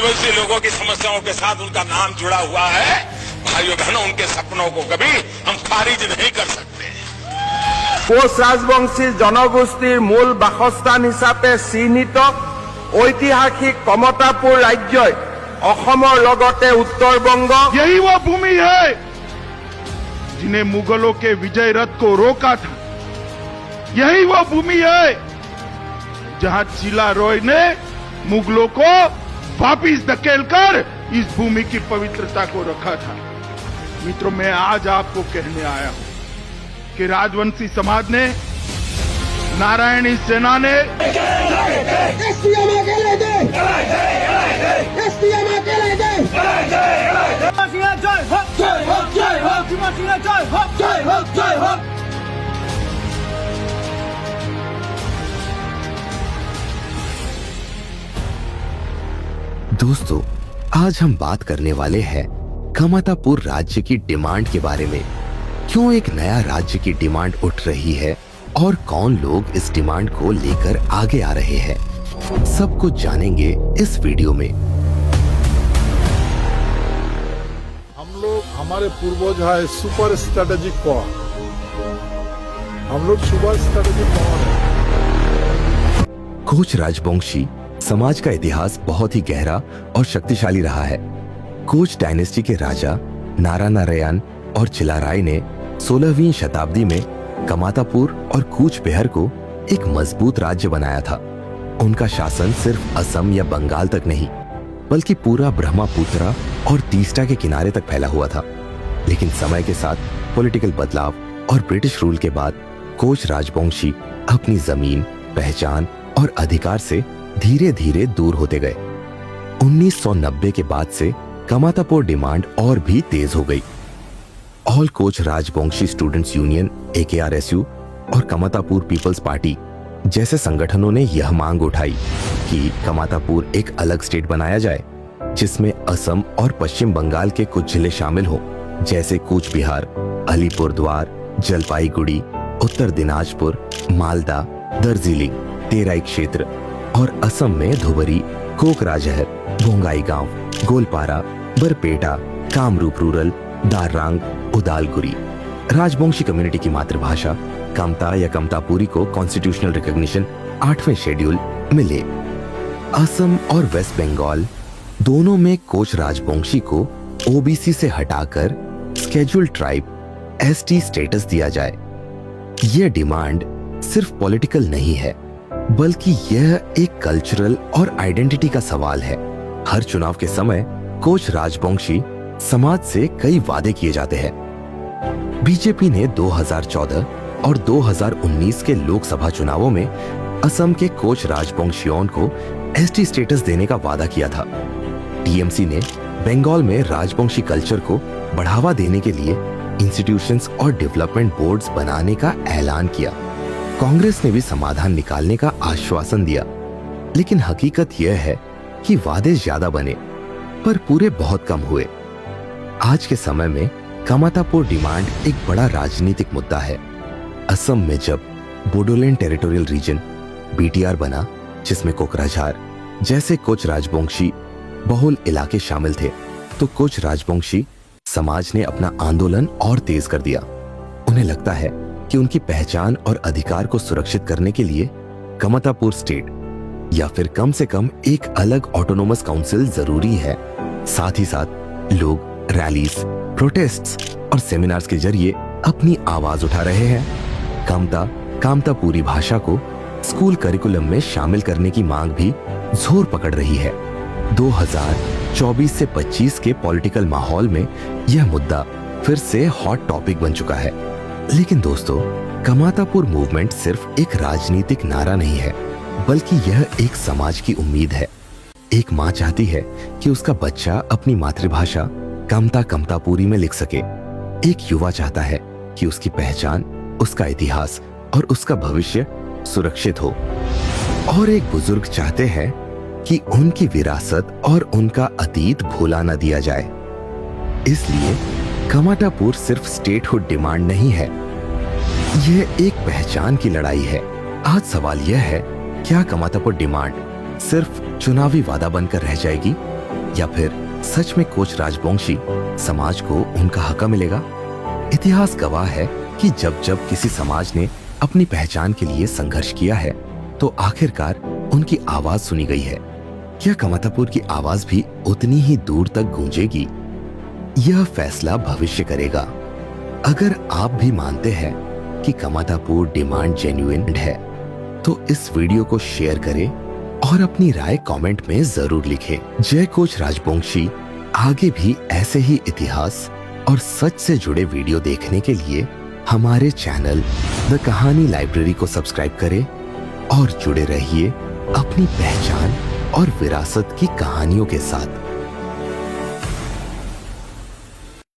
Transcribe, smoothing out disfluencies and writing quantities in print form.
आदिवासी लोगों की समस्याओं के साथ उनका नाम जुड़ा हुआ है। भाइयों बहनों, उनके सपनों को कभी हम खारिज नहीं कर सकते। কোচ ৰাজবংশী জনগোষ্ঠীৰ মূল বাসস্থান হিচাপে চিহ্নিত ঐতিহাসিক কমতাপুৰ ৰাজ্যই অসমৰ লগতে উত্তৰবংগ यही वो भूमि है जिन्हें मुगलों के विजय रथ को रोका था। यही वो भूमि है जहां चिला रॉय ने मुगलों को वापिस धकेलकर इस भूमि की पवित्रता को रखा था। मित्रों, मैं आज आपको कहने आया हूं कि राजवंशी समाज ने, नारायणी सेना ने दोस्तों, आज हम बात करने वाले हैं कमतापुर राज्य की डिमांड के बारे में। क्यों एक नया राज्य की डिमांड उठ रही है और कौन लोग इस डिमांड को लेकर आगे आ रहे हैं, सब कुछ जानेंगे इस वीडियो में। हम लोग, हमारे पूर्वज है सुपर स्ट्रेटेजिक पावर। हम लोग सुपर स्ट्रेटेजिक पावर है। कोच राजवंशी समाज का इतिहास बहुत ही गहरा और शक्तिशाली रहा है। कोच डायनेस्टी के राजा नारायण और चिलाराय ने 16वीं शताब्दी में कमतापुर और कूच बिहार को एक मजबूत राज्य बनाया था। उनका शासन सिर्फ असम या बंगाल तक नहीं, बल्कि पूरा ब्रह्मपुत्र और तीस्ता के किनारे तक फैला हुआ था। लेकिन समय के साथ पॉलिटिकल बदलाव और ब्रिटिश रूल के बाद कोच राजवंशी अपनी जमीन, पहचान और अधिकार से धीरे धीरे दूर होते गए। 1990 के बाद से कमतापुर डिमांड और भी तेज हो गई। All Koch Rajbanshi students union AKRSU और कमतापुर पीपल्स पार्टी जैसे संगठनों ने यह मांग उठाई कि कमतापुर एक अलग स्टेट बनाया जाए, जिसमें असम और पश्चिम बंगाल के कुछ जिले शामिल हों, जैसे कूच बिहार, अलीपुरद्वार, जलपाईगुड़ी, उत्तर दिनाजपुर, मालदा, दार्जिलिंग, तेराई क्षेत्र और असम में धुबरी, कोकराझार, बोंगाईगांव, गोलपारा, बरपेटा, कामरूप रूरल, दार्रांग, उदालगुरी। राजवंशी कम्युनिटी की मातृभाषा कमता या कमतापुरी को कॉन्स्टिट्यूशनल रिकॉग्निशन 8वें शेड्यूल मिले। असम और वेस्ट बंगाल दोनों में कोच राजवंशी को OBC से हटाकर स्केड्यूल्ड ट्राइब ST स्टेटस दिया जाए। यह डिमांड सिर्फ पॉलिटिकल नहीं है, बल्कि यह एक कल्चरल और आइडेंटिटी का सवाल है। हर चुनाव के समय कोच राजवंशी समाज से कई वादे किए जाते हैं। बीजेपी ने 2014 और 2019 के लोकसभा चुनावों में असम के कोच राजवंशियों को ST स्टेटस देने का वादा किया था। TMC ने बंगाल में राजवंशी कल्चर को बढ़ावा देने के लिए इंस्टीट्यूशंस और डेवलपमेंट बोर्ड्स बनाने का ऐलान किया। कांग्रेस ने भी समाधान निकालने का आश्वासन दिया। लेकिन हकीकत यह है कि वादे ज्यादा बने, पर पूरे बहुत कम हुए। आज के समय में कमतापुर डिमांड एक बड़ा राजनीतिक मुद्दा है। असम में जब बोडोलैंड टेरिटोरियल रीजन BTR बना, जिसमें कोकराझार जैसे कोच राजवंशी बहुल इलाके शामिल थे, तो कोच राजवंशी समाज ने अपना आंदोलन और तेज कर दिया। उन्हें लगता है कि उनकी पहचान और अधिकार को सुरक्षित करने के लिए कमतापुर स्टेट या फिर कम से कम एक अलग ऑटोनोमस काउंसिल जरूरी है। साथ ही साथ लोग रैलीज, प्रोटेस्ट्स और सेमिनार्स के जरिए अपनी आवाज उठा रहे हैं। कमतापुरी भाषा को स्कूल करिकुलम में शामिल करने की मांग भी जोर पकड़ रही है। 2024 से 25 के पॉलिटिकल माहौल में यह मुद्दा फिर से हॉट टॉपिक बन चुका है। लेकिन दोस्तों, कमतापुर मूवमेंट सिर्फ एक राजनीतिक नारा नहीं है, बल्कि यह एक समाज की उम्मीद है। एक माँ चाहती है कि उसका बच्चा अपनी मातृभाषा कमतापुरी में लिख सके। एक युवा चाहता है कि उसकी पहचान, उसका इतिहास और उसका भविष्य सुरक्षित हो। और एक बुजुर्ग चाहते हैं कि उनकी विरासत और उनका अतीत भूला न दिया जाए। इसलिए कमतापुर सिर्फ स्टेटहुड डिमांड नहीं है, यह एक पहचान की लड़ाई है। आज सवाल यह है, क्या कमतापुर डिमांड सिर्फ चुनावी वादा बनकर रह जाएगी या फिर सच में कोच राजवंशी समाज को उनका हक मिलेगा? इतिहास गवाह है कि जब जब किसी समाज ने अपनी पहचान के लिए संघर्ष किया है तो आखिरकार उनकी आवाज सुनी गई है। क्या कमतापुर की आवाज भी उतनी ही दूर तक गूंजेगी? यह फैसला भविष्य करेगा। अगर आप भी मानते हैं कि कमतापुर डिमांड जेन्युइन है तो इस वीडियो को शेयर करें और अपनी राय कमेंट में जरूर लिखें। जय कोच राजवंशी आगे भी ऐसे ही इतिहास और सच से जुड़े वीडियो देखने के लिए हमारे चैनल द कहानी लाइब्रेरी को सब्सक्राइब करें और जुड़े रहिए अपनी पहचान और विरासत की कहानियों के साथ।